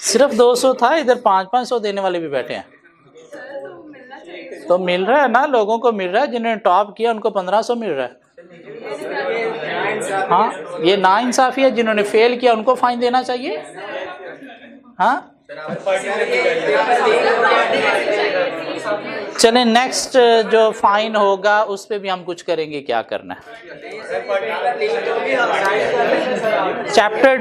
सिर्फ 200 था, इधर 500 देने वाले भी बैठे हैं। तो मिल रहा है ना, लोगों को मिल रहा है, जिन्होंने टॉप किया उनको 1500 मिल रहा है। हाँ, ये नाइंसाफी है। जिन्होंने फेल किया उनको फाइन देना चाहिए। हाँ, चलें नेक्स्ट जो फाइन होगा उस पे भी हम कुछ करेंगे। क्या करना है, चैप्टर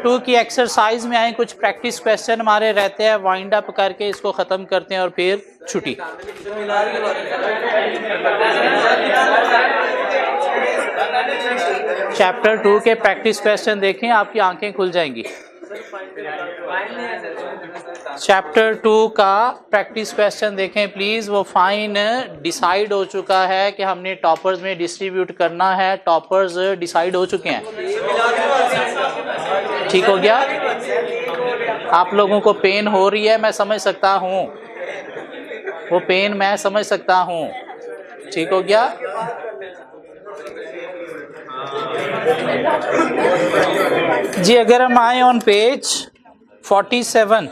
2 की एक्सरसाइज में आए। कुछ प्रैक्टिस क्वेश्चन हमारे रहते हैं, वाइंड अप करके इसको खत्म करते हैं और फिर छुट्टी। चैप्टर 2 के प्रैक्टिस क्वेश्चन देखें, आपकी आंखें खुल जाएंगी। चैप्टर 2 का प्रैक्टिस क्वेश्चन देखें प्लीज। वो फाइन डिसाइड हो चुका है कि हमने टॉपर्स में डिस्ट्रीब्यूट करना है। टॉपर्स डिसाइड हो चुके हैं। ठीक हो गया। आप लोगों को पेन हो रही है, मैं समझ सकता हूँ, वो पेन मैं समझ सकता हूँ। ठीक हो गया। जी अगर हम आए ऑन पेज 47,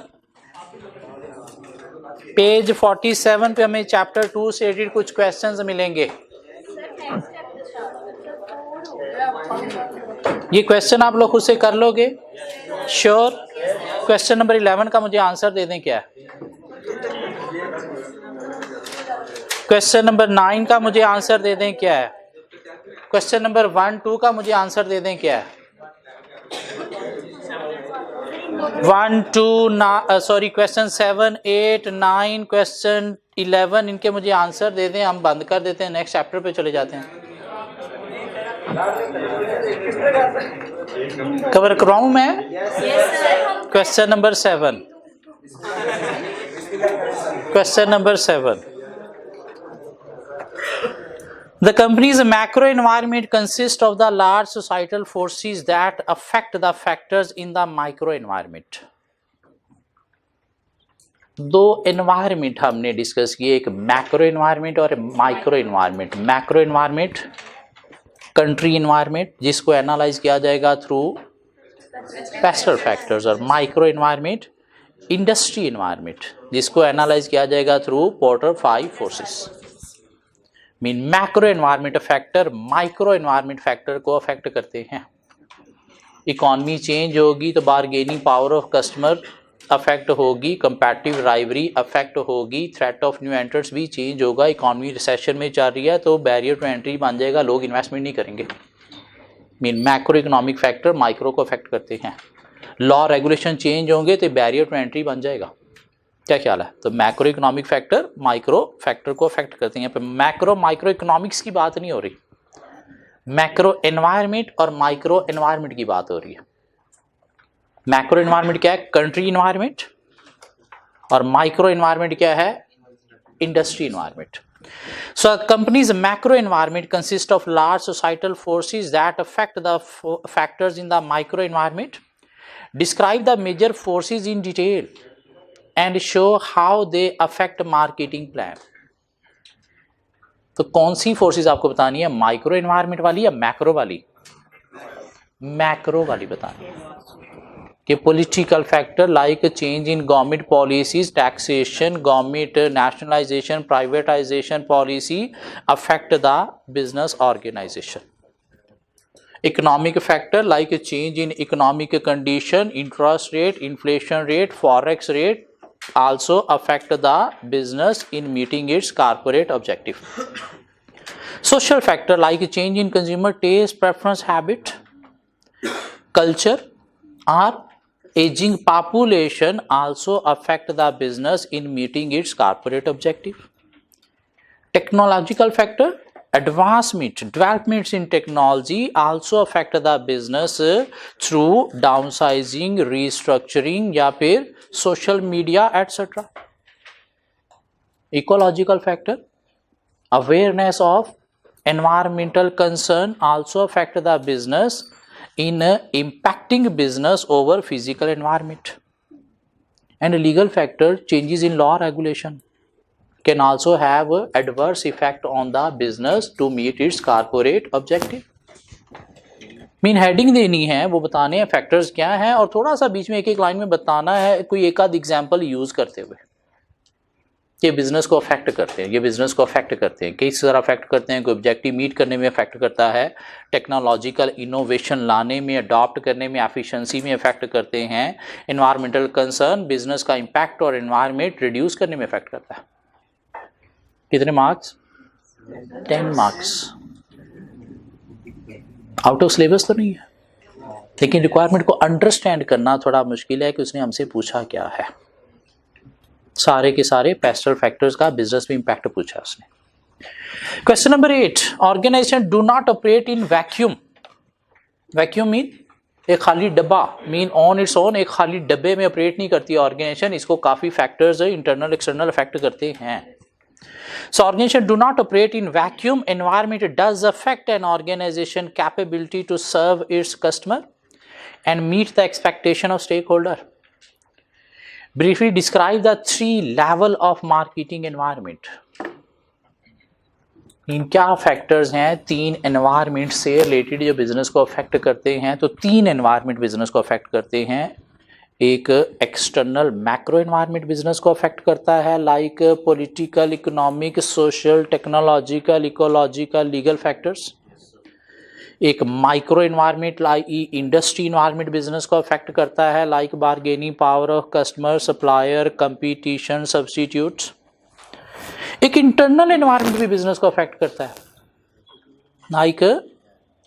पेज 47 पे हमें चैप्टर 2 से रिलेटेड कुछ क्वेश्चंस मिलेंगे। ये क्वेश्चन आप लोग खुद से कर लोगे श्योर? क्वेश्चन नंबर 11 का मुझे आंसर दे दें। क्या है क्वेश्चन नंबर 9 का मुझे आंसर दे दें। क्या है क्वेश्चन नंबर 1, 2 का मुझे आंसर दे दें। क्या है 1, 2 सॉरी क्वेश्चन 7, 8, 9, क्वेश्चन 11 इनके मुझे आंसर दे दें। हम बंद कर देते हैं, नेक्स्ट चैप्टर पे चले जाते हैं। कवर कराऊं मैं? Question number 7, question number 7। The company's macro environment consists of the large societal forces that affect the factors in the micro environment. दो एनवायरमेंट हमने डिस्कस किए, एक मैक्रो एनवायरमेंट और micro environment. Macro environment country environment जिसको analyse किया जाएगा through pastel factors, और micro environment industry environment जिसको एनालाइज किया जाएगा through porter 5 forces. Mean macro environment factor micro environment factor को अफेक्ट करते हैं। इकॉनमी चेंज होगी तो bargaining power of customer affect होगी, कंपैटिटिव राइवरी अफेक्ट होगी, थ्रेट ऑफ न्यू एंट्रेंट्स भी चेंज होगा। इकॉनमी रिसेशन में चल रही है तो बैरियर टू एंट्री बन जाएगा, लोग इन्वेस्टमेंट नहीं करेंगे। Mean macro economic factor micro को अफेक्ट करते हैं। लॉ रेगुलेशन चेंज होंगे तो बैरियर टू एंट्री बन जाएगा। क्या ख्याल है? तो macro economic factor micro factor को अफेक्ट करते हैं। मैक्रो माइक्रो इकोनॉमिक्स की बात नहीं हो रही, मैक्रो एनवायरमेंट और माइक्रो एनवायरमेंट की बात हो रही है। मैक्रो एनवायरमेंट क्या है? कंट्री एनवायरमेंट, और माइक्रो एनवायरमेंट क्या है? Industry environment. So a company's macro environment consists of large societal forces that affect the factors in the micro environment. Describe the major forces in detail and show how they affect marketing plan. तो कौन सी forces आपको बतानी है, micro environment वाली या macro वाली? Macro वाली बतानी है कि political factor like change in government policies, taxation, government nationalisation, privatisation policy affect the business organisation. Economic factor like change in economic condition, interest rate, inflation rate, forex rate also affect the business in meeting its corporate objective. Social factor like change in consumer taste, preference, habit, culture or aging population also affect the business in meeting its corporate objective. Technological factor, developments in technology also affect the business through downsizing, restructuring या फिर social media etc. Ecological factor, awareness of environmental concern also affect the business in impacting business over physical environment. And legal factor, changes in law regulation can also have adverse effect on the business to meet its corporate objective. Mean heading देनी है, वो बताने हैं factors क्या हैं और थोड़ा सा बीच में एक एक लाइन में बताना है कोई एक आध एग्जाम्पल यूज करते हुए ये बिजनेस को अफेक्ट करते हैं, ये बिजनेस को अफेक्ट करते हैं, किस तरह अफेक्ट करते हैं, कोई ऑब्जेक्टिव मीट करने में अफेक्ट करता है, टेक्नोलॉजिकल इनोवेशन लाने में, अडॉप्ट करने में, एफिशिएंसी में अफेक्ट करते हैं, एनवायरमेंटल कंसर्न, बिजनेस का इम्पैक्ट और एनवायरमेंट रिड्यूस करने में अफेक्ट करता है। कितने marks? 10 marks. Out of syllabus तो नहीं है, लेकिन रिक्वायरमेंट को अंडरस्टैंड करना थोड़ा मुश्किल है कि उसने हमसे पूछा क्या है। सारे के सारे पेस्टल फैक्टर्स का बिजनेस में इंपैक्ट पूछा उसने। Question number 8, organisation do not operate in vacuum. Vacuum mean एक खाली डब्बा, मीन ऑन इट्स ओन एक खाली डब्बे में ऑपरेट नहीं करती ऑर्गेनाइजेशन, इसको काफी फैक्टर्स इंटरनल एक्सटर्नल अफेक्ट करते हैं। So organization do not operate in vacuum. Environment does affect an organization capability to serve its customer and meet the expectation of stakeholder. Briefly describe the 3 level of marketing environment. इन क्या factors हैं 3 environment से related जो business को affect करते हैं। तो 3 environment business को affect करते हैं। एक एक्सटर्नल मैक्रो एनवायरनमेंट बिजनेस को अफेक्ट करता है, like political, economic, social, technological, ecological, legal factors. एक micro environment like industry environment business को अफेक्ट करता है, like bargaining power of customer, supplier, competition, substitutes. एक इंटरनल एनवायरनमेंट भी बिजनेस को अफेक्ट करता है, like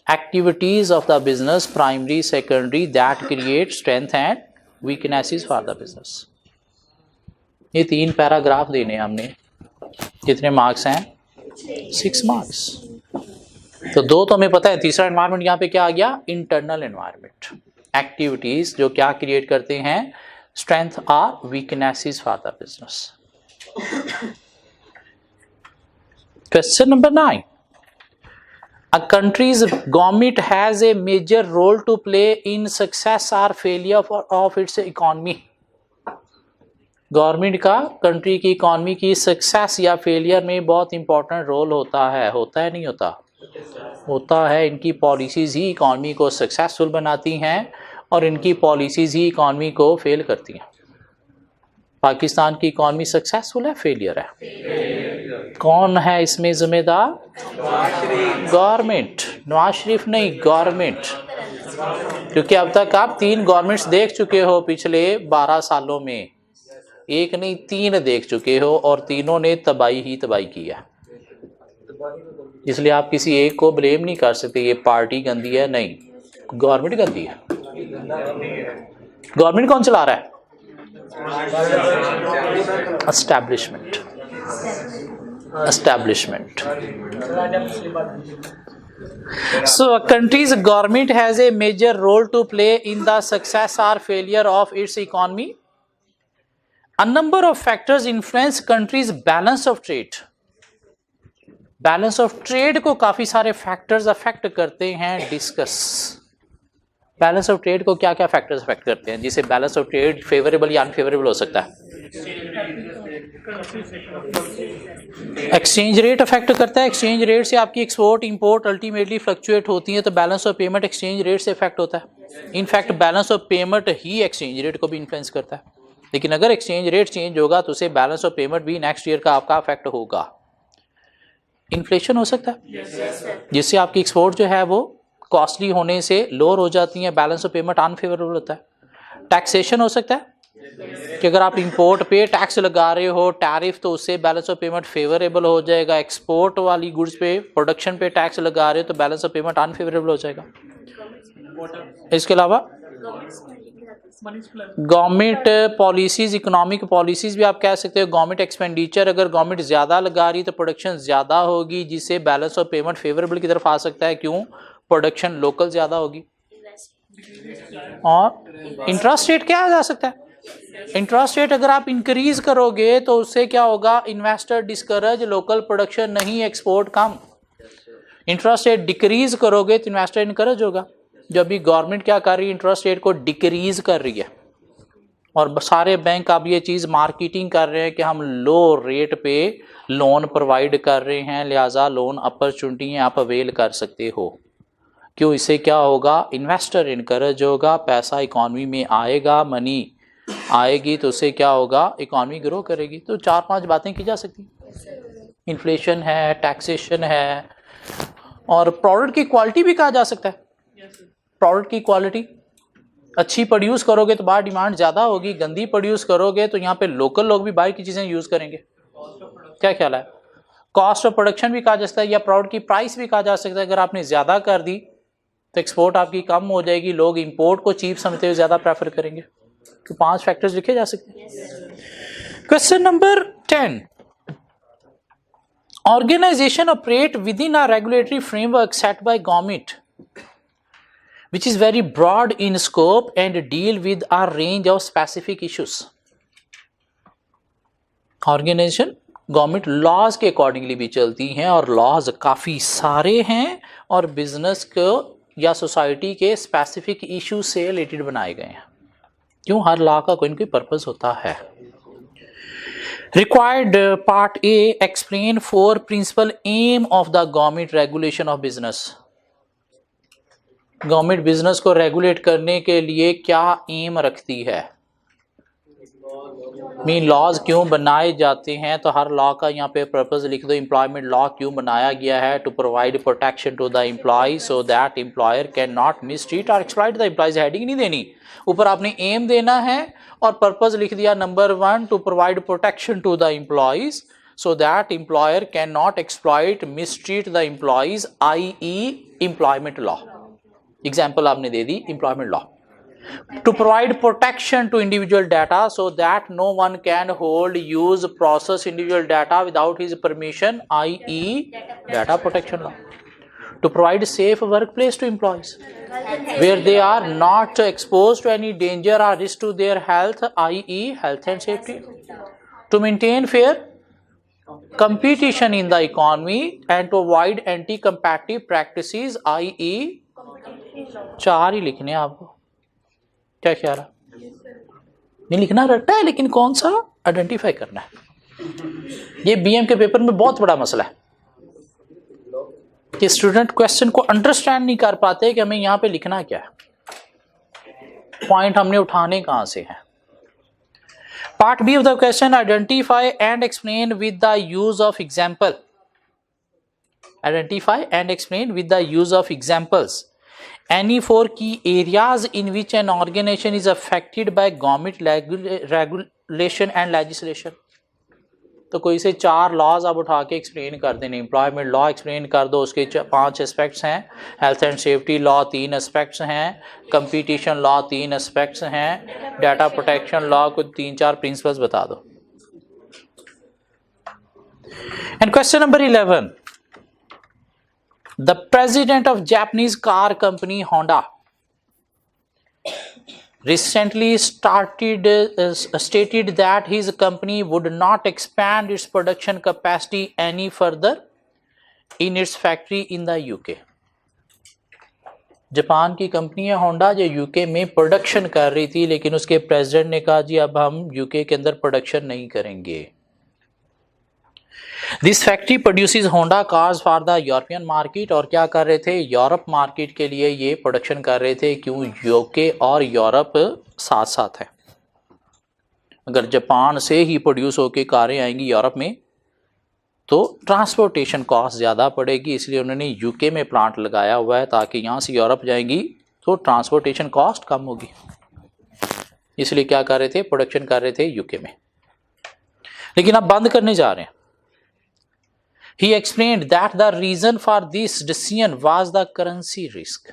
activities of the business, primary, secondary, that create strength and weaknesses for the business. ये 3 paragraph देने हमने। कितने मार्क्स हैं? 6 मार्क्स। तो 2 तो हमें पता है, तीसरा एनवायरनमेंट यहाँ पे क्या आ गया? इंटरनल एनवायरनमेंट, एक्टिविटीज जो क्या क्रिएट करते हैं? स्ट्रेंथ और weaknesses for the business. Question number 9, a country's government has a major role to play in success or failure of its economy. Government का कंट्री की इकॉनमी की सक्सेस या failure में बहुत इंपॉर्टेंट रोल होता है नहीं होता? होता है। इनकी पॉलिसीज ही इकॉनमी को सक्सेसफुल बनाती हैं और इनकी पॉलिसीज ही इकॉनमी को फेल करती हैं। पाकिस्तान की इकॉनमी सक्सेसफुल है, फेलियर है? कौन है इसमें जिम्मेदार? गवर्नमेंट। नवाज शरीफ नहीं, गवर्नमेंट। क्योंकि अब तक आप 3 गवर्नमेंट्स देख चुके हो पिछले 12 सालों में, एक नहीं 3 देख चुके हो और तीनों ने तबाही ही तबाही की है। इसलिए आप किसी एक को ब्लेम नहीं कर सकते ये पार्टी गंदी है, नहीं, गवर्नमेंट गंदी है। गवर्नमेंट कौन चला रहा है? Establishment. So a country's government has a major role to play in the success or failure of its economy. A number of factors influence country's balance of trade. Balance of trade को काफी सारे factors affect करते हैं। Discuss balance of trade को क्या क्या factors affect करते हैं जिससे बैलेंस ऑफ ट्रेड फेवरेबल या अनफेवरेबल हो सकता है? एक्सचेंज रेट अफेक्ट करता है। एक्सचेंज रेट से आपकी एक्सपोर्ट इंपोर्ट अल्टीमेटली फ्लक्चुएट होती है, तो balance of payment exchange rate से अफेक्ट होता है। In fact balance of payment he exchange rate को भी इन्फ्लुएंस करता है। लेकिन अगर एक्सचेंज रेट चेंज होगा तो उसे बैलेंस ऑफ पेमेंट भी नेक्स्ट ईयर का आपका अफेक्ट होगा। इन्फ्लेशन हो सकता है जिससे आपकी एक्सपोर्ट जो है वो कॉस्टली होने से लोअर हो जाती है, बैलेंस ऑफ पेमेंट अनफेवरेबल होता है। टैक्सेशन हो सकता है कि अगर आप इंपोर्ट पे टैक्स लगा रहे हो टैरिफ, तो उससे बैलेंस ऑफ पेमेंट फेवरेबल हो जाएगा। एक्सपोर्ट वाली गुड्स पे प्रोडक्शन पे टैक्स लगा रहे हो तो बैलेंस ऑफ पेमेंट अनफेवरेबल हो जाएगा। इसके अलावा गवर्नमेंट पॉलिसीज, इकोनॉमिक पॉलिसीज भी आप कह सकते हो। गवर्नमेंट एक्सपेंडिचर, अगर गवर्नमेंट ज्यादा लगा रही तो प्रोडक्शन ज्यादा होगी, जिससे बैलेंस ऑफ पेमेंट फेवरेबल की तरफ आ सकता है। क्यों? प्रोडक्शन लोकल ज्यादा होगी। और इंटरेस्ट रेट क्या जा सकता है? इंटरेस्ट रेट अगर आप इंक्रीज करोगे तो उससे क्या होगा? इन्वेस्टर डिस्करेज, लोकल प्रोडक्शन नहीं, एक्सपोर्ट कम। इंटरेस्ट रेट डिक्रीज करोगे तो इन्वेस्टर इनकरेज होगा। जब भी गवर्नमेंट क्या कर रही है? इंटरेस्ट रेट को डिक्रीज कर रही है और सारे बैंक अब ये चीज मार्केटिंग कर रहे हैं कि हम लो रेट पे लोन प्रोवाइड कर रहे हैं, लिहाजा लोन अपॉर्चुनिटी आप अवेल कर सकते हो। क्यों? इससे क्या होगा? इन्वेस्टर इनकरेज होगा, पैसा इकॉनमी में आएगा, मनी आएगी तो उससे क्या होगा? इकॉनमी ग्रो करेगी। तो 4-5 बातें की जा सकती हैं। इन्फ्लेशन है, टैक्सेशन है, और प्रोडक्ट की क्वालिटी भी कहा जा सकता है। प्रोडक्ट की क्वालिटी अच्छी प्रोड्यूस करोगे तो बाहर डिमांड ज़्यादा होगी, गंदी प्रोड्यूस करोगे तो यहाँ पे लोकल लोग भी बाहर की चीज़ें यूज़ करेंगे। क्या ख्याल है? कॉस्ट ऑफ प्रोडक्शन भी कहा जा सकता है, या प्रोडक्ट की प्राइस भी कहा जा सकता है। अगर आपने ज़्यादा कर दी तो एक्सपोर्ट आपकी कम हो जाएगी, लोग इंपोर्ट को चीप समझते हुए ज़्यादा प्रेफर करेंगे। तो 5 फैक्टर्स लिखे जा सकते हैं। Question number 10, organisation operate within a regulatory framework set by government which is very broad in scope and deal with a range of specific issues. Organization government laws के accordingly भी चलती हैं, और laws काफ़ी सारे हैं और business को या सोसाइटी के स्पेसिफिक इशू से रिलेटेड बनाए गए हैं। क्यों? हर लॉ का कोई ना कोई पर्पस होता है। Required part A, explain 4 principal aim of the government regulation of business. Government business को रेगुलेट करने के लिए क्या एम रखती है? मीन लॉज क्यों बनाए जाते हैं? तो हर लॉ का यहाँ पे पर्पस लिख दो। एम्प्लॉयमेंट लॉ क्यों बनाया गया है? To provide protection to the employee so that employer can not mistreat और एक्सप्लॉइट द एम्प्लॉयज। हेडिंग नहीं देनी, ऊपर आपने एम देना है और पर्पस लिख दिया number 1, to provide protection to the employees so that employer cannot exploit, mistreat the employees, i.e. employment law। Example आपने दे दी employment law. To provide protection to individual data so that no one can hold, use, process individual data without his permission, i.e. Data protection law. To provide safe work place to employees where they are not expose to any danger और risk to their health, i.e. Health and safety. To maintain fair competition in the economy and to avoid anti-competitive practices, i.e. 4 ही लिखने हैं आपको। क्या ख्याल है? नहीं लिखना रट्टा है, लेकिन कौन सा आइडेंटिफाई करना है। ये बीएम के पेपर में बहुत बड़ा मसला है कि स्टूडेंट क्वेश्चन को अंडरस्टैंड नहीं कर पाते कि हमें यहाँ पे लिखना क्या है, पॉइंट हमने उठाने कहाँ से हैं। Part B of the question, identify and explain with the use of example. Identify and explain with the use of examples any 4 key areas in which an organization is affected by government regulation and legislation. तो कोई से 4 laws आप उठा के explain कर देने। Employment law explain कर दो, उसके 5 एस्पेक्ट्स हैं। Health and safety law 3 aspects हैं। कंपटीशन लॉ 3 एस्पेक्ट्स हैं। डाटा प्रोटेक्शन लॉ को 3-4 प्रिंसिपल्स बता दो। And question number 11, the president of Japanese car company Honda recently stated that his company would not expand its production capacity any further in its factory in the UK। Japan की company है Honda जो UK में production कर रही थी, लेकिन उसके president ने कहा जी अब हम यूके के अंदर प्रोडक्शन नहीं करेंगे। This factory produces Honda cars for the European market. और क्या कर रहे थे? यूरोप मार्केट के लिए ये प्रोडक्शन कर रहे थे। क्यों? यूके और यूरोप साथ साथ है। अगर जापान से ही प्रोड्यूस होके कारें आएंगी यूरोप में तो ट्रांसपोर्टेशन कॉस्ट ज़्यादा पड़ेगी, इसलिए उन्होंने यूके में प्लांट लगाया हुआ है ताकि यहाँ से यूरोप जाएंगी तो ट्रांसपोर्टेशन कॉस्ट कम होगी। इसलिए क्या कर रहे थे? प्रोडक्शन कर रहे थे यूके में, लेकिन अब बंद करने जा रहे हैं। He explained that the reason for this decision was the currency risk।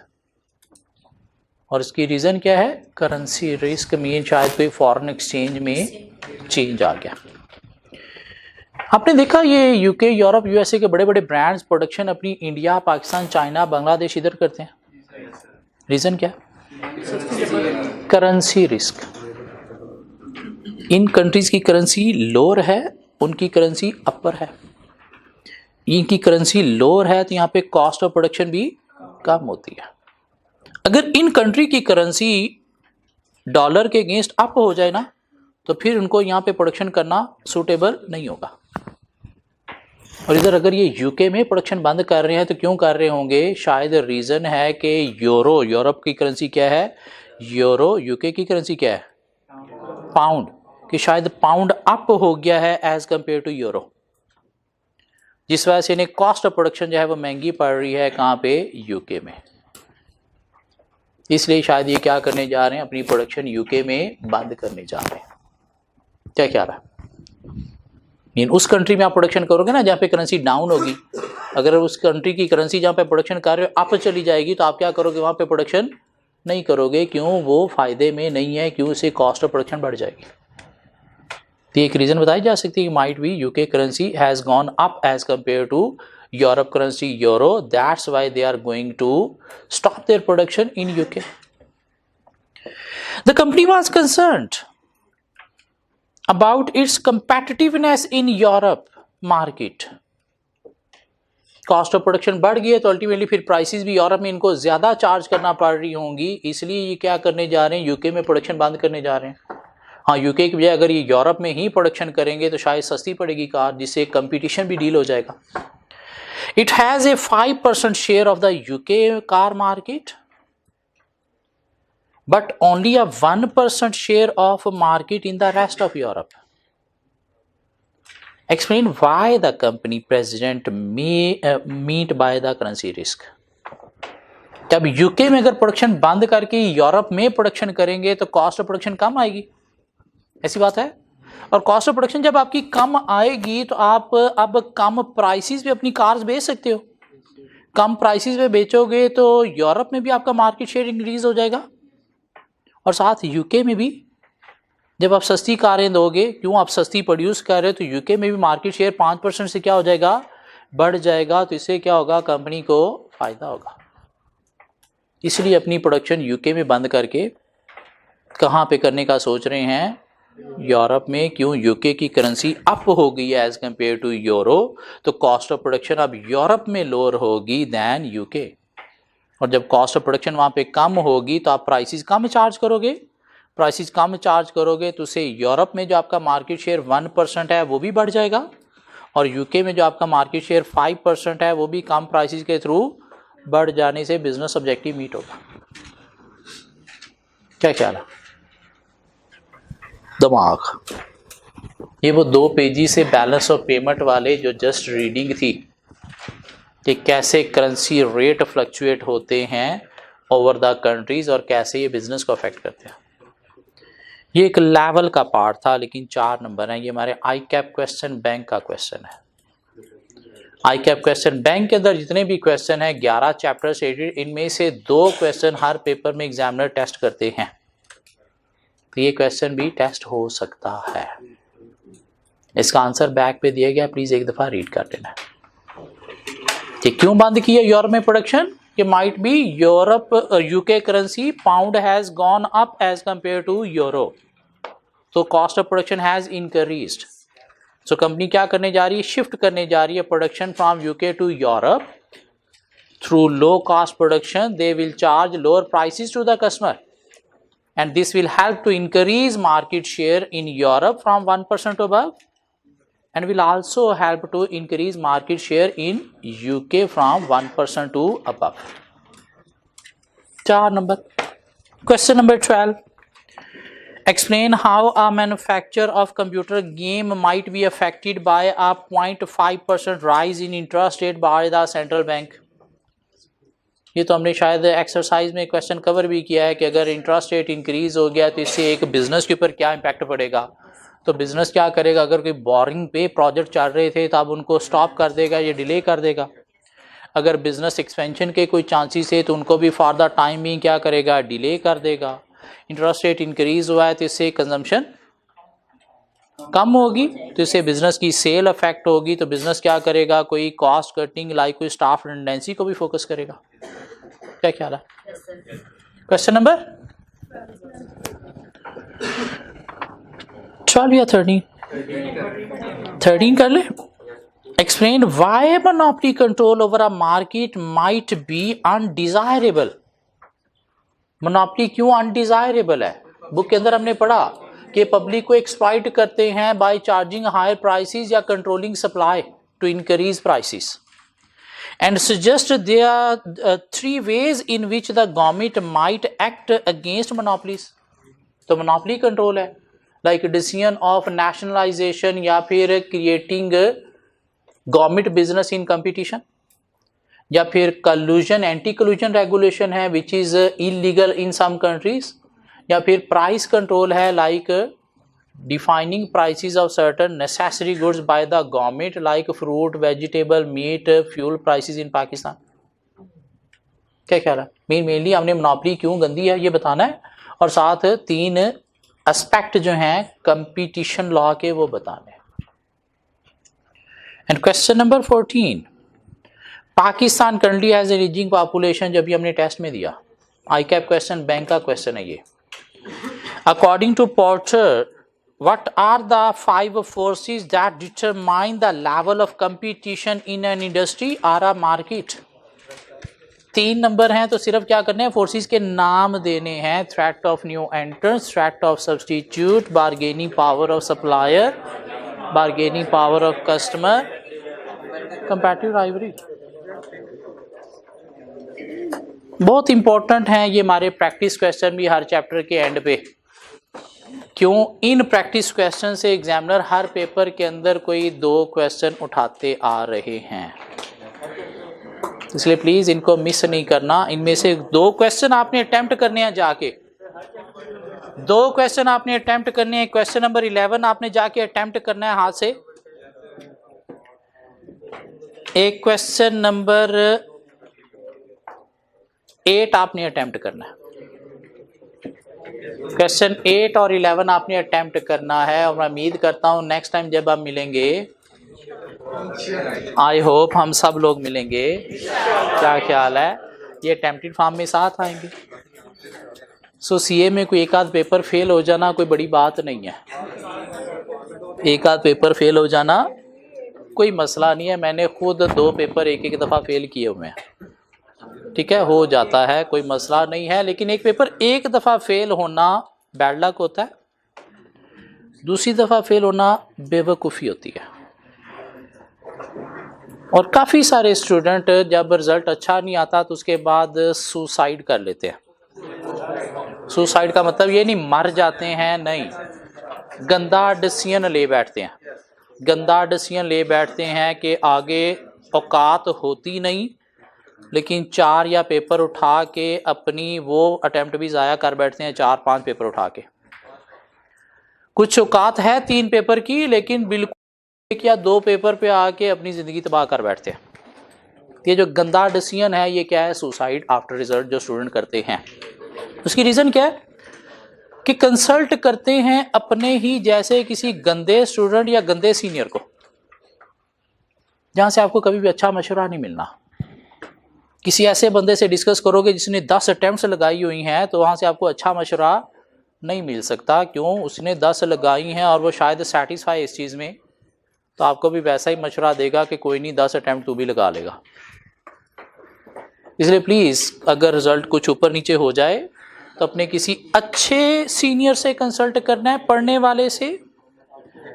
और इसकी रीजन क्या है? Currency risk. मीन शायद कोई फॉरेन एक्सचेंज में चेंज आ गया। आपने देखा ये यूके, यूरोप, यूएसए के बड़े बड़े ब्रांड्स प्रोडक्शन अपनी इंडिया, पाकिस्तान, चाइना, बांग्लादेश इधर करते हैं। रीजन क्या? Currency risk. इन कंट्रीज की करेंसी लोअर है, उनकी करेंसी अपर है। इनकी करेंसी लोअर है तो यहाँ पे कॉस्ट ऑफ प्रोडक्शन भी कम होती है। अगर इन कंट्री की करेंसी डॉलर के अगेंस्ट अप हो जाए ना तो फिर उनको यहाँ पे प्रोडक्शन करना सूटेबल नहीं होगा। और इधर अगर ये यूके में प्रोडक्शन बंद कर रहे हैं तो क्यों कर रहे होंगे? शायद रीजन है कि यूरोप की करेंसी क्या है? यूके की करेंसी क्या है? पाउंड। कि शायद पाउंड अप हो गया है एज कंपेयर टू यूरो, जिस वजह से इन्हें कॉस्ट ऑफ प्रोडक्शन जो है वो महंगी पड़ रही है। कहाँ पे? यूके में। इसलिए शायद ये क्या करने जा रहे हैं? अपनी प्रोडक्शन यूके में बंद करने जा रहे हैं। क्या ख्याल है? उस कंट्री में आप प्रोडक्शन करोगे ना जहाँ पे करेंसी डाउन होगी, अगर उस कंट्री की करेंसी जहाँ पे प्रोडक्शन कर रहे हो अप चली जाएगी तो आप क्या करोगे? वहाँ पे प्रोडक्शन नहीं करोगे। क्यों? वो फायदे में नहीं है। क्यों? उससे कॉस्ट ऑफ प्रोडक्शन बढ़ जाएगी। तो एक रीजन बताई जा सकती है, might be UK currency has gone up as compare to Europe currency euro, that's why they are going to stop their production in UK. The company was concerned about its competitiveness in Europe market। Cost of production बढ़ गई है तो ultimately फिर prices भी Europe में इनको ज्यादा charge करना पड़ रही होंगी, इसलिए ये क्या करने जा रहे हैं? यूके में प्रोडक्शन बंद करने जा रहे हैं। हाँ, यूके की बजाय अगर ये यूरोप में ही प्रोडक्शन करेंगे तो शायद सस्ती पड़ेगी कार, जिससे कंपटीशन भी डील हो जाएगा। It has a 5% share of the UK car market but only a 1% share of market in the rest of Europe. Explain why the company president may meet by the currency risk। जब UK में अगर production बंद करके Europe में production करेंगे तो cost of production कम आएगी, ऐसी बात है। और कॉस्ट ऑफ प्रोडक्शन जब आपकी कम आएगी तो आप अब कम प्राइसेस पे अपनी कार्स बेच सकते हो। कम प्राइसेस पे बेचोगे तो यूरोप में भी आपका मार्केट शेयर इंक्रीज हो जाएगा और साथ यूके में भी जब आप सस्ती कारें दोगे, क्यों आप सस्ती प्रोड्यूस कर रहे हो, तो यूके में भी मार्केट शेयर 5% से क्या हो जाएगा? बढ़ जाएगा। तो इससे क्या होगा? कंपनी को फायदा होगा। इसलिए अपनी प्रोडक्शन यूके में बंद करके कहाँ पे करने का सोच रहे हैं? यूरोप में। क्यों? यूके की करेंसी अप हो गई है एज कंपेयर टू यूरो, तो कॉस्ट ऑफ प्रोडक्शन अब यूरोप में लोअर होगी दैन यूके। और जब कॉस्ट ऑफ प्रोडक्शन वहाँ पे कम होगी तो आप प्राइसेस कम चार्ज करोगे। प्राइसेस कम चार्ज करोगे तो उससे यूरोप में जो आपका मार्केट शेयर 1% है वो भी बढ़ जाएगा और यूके में जो आपका मार्केट शेयर 5% है वो भी कम प्राइसेस के थ्रू बढ़ जाने से बिजनेस ऑब्जेक्टिव मीट होगा। क्या ख्याल है? दिमाग। ये वो 2 पेजी से बैलेंस ऑफ पेमेंट वाले जो जस्ट रीडिंग थी कि कैसे करेंसी रेट फ्लक्चुएट होते हैं ओवर द कंट्रीज और कैसे ये बिजनेस को अफेक्ट करते हैं। ये एक लेवल का पार्ट था, लेकिन 4 नंबर है। ये हमारे आई कैप क्वेश्चन बैंक का क्वेश्चन है। आई कैप क्वेश्चन बैंक के अंदर जितने भी क्वेश्चन है 11 चैप्टर से, इनमें से 2 क्वेश्चन हर पेपर में एग्जामिनर टेस्ट करते हैं। तो ये क्वेश्चन भी टेस्ट हो सकता है। इसका आंसर बैक पे दिया गया, प्लीज एक दफा रीड कर लेना। कि क्यों बंद किया यूरोप में प्रोडक्शन? कि might be UK currency pound has gone up as compare to euro, तो cost of production has increased. So company क्या करने जा रही है? शिफ्ट करने जा रही है production from UK to Europe. Through low cost production they will charge lower prices to the customer and this will help to increase market share in Europe from 1% to above and will also help to increase market share in UK from 1% to above. 4 number. Question number 12. Explain how a manufacturer of computer game might be affected by a 0.5% rise in interest rate by the central bank. ये तो हमने शायद exercise में question cover भी किया है कि अगर इंटरेस्ट रेट इंक्रीज हो गया तो इससे एक बिजनेस के ऊपर क्या इम्पैक्ट पड़ेगा। तो बिजनेस क्या करेगा? अगर कोई बोरिंग पे प्रोजेक्ट चल रहे थे तो अब उनको स्टॉप कर देगा, ये डिले कर देगा। अगर बिजनेस एक्सपेंशन के कोई चांसेस है तो उनको भी फॉर द टाइम भी क्या करेगा? डिले कर देगा। इंटरेस्ट रेट इंक्रीज हुआ है तो इससे कंजम्पशन कम होगी, तो इससे बिजनेस की सेल अफेक्ट होगी। तो बिजनेस क्या करेगा? कोई कॉस्ट कटिंग लाइक कोई स्टाफ रिडंडेंसी को भी फोकस करेगा। क्या ख्याल है? क्वेश्चन नंबर 12 या 13? 13 कर ले। Explain why monopoly control over a market might be undesirable. Monopoly क्यों अनडिजायरेबल है? बुक के अंदर हमने पढ़ा कि पब्लिक को एक्सप्लॉइट करते हैं बाय चार्जिंग हायर प्राइसेस या controlling supply. to increase prices and suggest there are 3 ways in which the government might act against monopolies. तो monopoly control है, like decision of nationalization या फिर creating government business in competition, या फिर collusion, anti collusion regulation है which is illegal in some countries, या फिर price control है like defining prices of certain necessary goods by the government like fruit, vegetable, meat, fuel prices in Pakistan. क्या ख्याल है? Mainly हमने monopoly क्यों गंदी है ये बताना है और साथ 3 एस्पेक्ट जो हैं कंपटीशन लॉ के वो बताने हैं. And question number 14, Pakistan currently has an ageing population, जब भी हमने टेस्ट में दिया आई कैप क्वेश्चन, बैंक का क्वेश्चन है ये. According to Porter, what are the 5 forces that determine the level of competition in an industry or a market? 3 number हैं तो सिर्फ क्या करने हैं, फोर्सेस के नाम देने हैं. Threat of new entrance, threat of substitute, bargaining power of supplier, bargaining power of customer, comparative rivalry. बहुत इंपॉर्टेंट हैं ये हमारे प्रैक्टिस क्वेश्चन भी हर चैप्टर के एंड पे. क्यों? इन प्रैक्टिस क्वेश्चन से एग्जामिनर हर पेपर के अंदर कोई 2 क्वेश्चन उठाते आ रहे हैं, इसलिए प्लीज इनको मिस नहीं करना. इनमें से 2 क्वेश्चन आपने अटेम्प्ट करने हैं, जाके 2 क्वेश्चन आपने अटेम्प्ट करने हैं. क्वेश्चन नंबर 11 आपने जाके अटेम्प्ट करना है हाथ से. एक क्वेश्चन नंबर 8 आपने अटेम्प्ट करना है. क्वेश्चन 8 और 11 आपने अटेम्प्ट करना है और मैं उम्मीद करता हूं नेक्स्ट टाइम जब आप मिलेंगे, आई होप हम सब लोग मिलेंगे, क्या ख्याल है, ये अटेम्प्टेड फॉर्म में साथ आएंगे. सो सीए में कोई एक आध पेपर फेल हो जाना कोई बड़ी बात नहीं है. एक आध पेपर फेल हो जाना कोई मसला नहीं है. मैंने खुद 2 पेपर एक दफ़ा फेल किए हुए हैं, ठीक है, हो जाता है, कोई मसला नहीं है. लेकिन एक पेपर एक दफ़ा फेल होना बैड लक होता है, दूसरी दफ़ा फेल होना बेवकूफ़ी होती है. और काफ़ी सारे स्टूडेंट जब रिज़ल्ट अच्छा नहीं आता तो उसके बाद सुसाइड कर लेते हैं. सुसाइड का मतलब ये नहीं मर जाते हैं, नहीं, गंदा डिसीजन ले बैठते हैं. गंदा डिसीजन ले बैठते हैं कि आगे औकात होती नहीं, लेकिन 4 या पेपर उठा के अपनी वो अटेम्प्ट भी ज़ाया कर बैठते हैं. 4-5 पेपर उठा के, कुछ औकात है 3 पेपर की, लेकिन बिल्कुल 1 या 2 पेपर पे आके अपनी ज़िंदगी तबाह कर बैठते हैं. ये जो गंदा डिसीजन है ये क्या है, सुसाइड आफ्टर रिजल्ट जो स्टूडेंट करते हैं. उसकी रीज़न क्या है कि कंसल्ट करते हैं अपने ही जैसे किसी गंदे स्टूडेंट या गंदे सीनियर को, जहाँ से आपको कभी भी अच्छा मशवरा नहीं मिलना. किसी ऐसे बंदे से डिस्कस करोगे जिसने 10 अटेम्प्ट्स लगाई हुई हैं तो वहाँ से आपको अच्छा मशवरा नहीं मिल सकता. क्यों? उसने 10 लगाई हैं और वो शायद सेटिस्फाई इस चीज़ में, तो आपको भी वैसा ही मशवरा देगा कि कोई नहीं 10 अटेम्प्ट तू भी लगा लेगा. इसलिए प्लीज़ अगर रिज़ल्ट कुछ ऊपर नीचे हो जाए तो अपने किसी अच्छे सीनियर से कंसल्ट करना है, पढ़ने वाले से,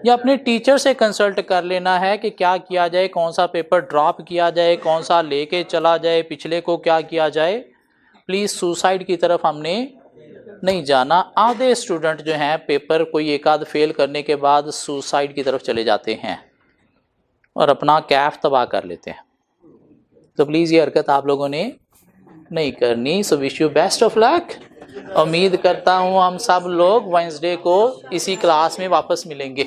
या अपने टीचर से कंसल्ट कर लेना है कि क्या किया जाए, कौन सा पेपर ड्रॉप किया जाए, कौन सा लेके चला जाए, पिछले को क्या किया जाए. प्लीज़ सुसाइड की तरफ हमने नहीं जाना. आधे स्टूडेंट जो हैं पेपर कोई एक आध फेल करने के बाद सुसाइड की तरफ चले जाते हैं और अपना कैफ तबाह कर लेते हैं. तो प्लीज़ ये हरकत आप लोगों ने नहीं करनी. So wish you best of luck. उम्मीद करता हूँ हम सब लोग वेडनेसडे को इसी क्लास में वापस मिलेंगे.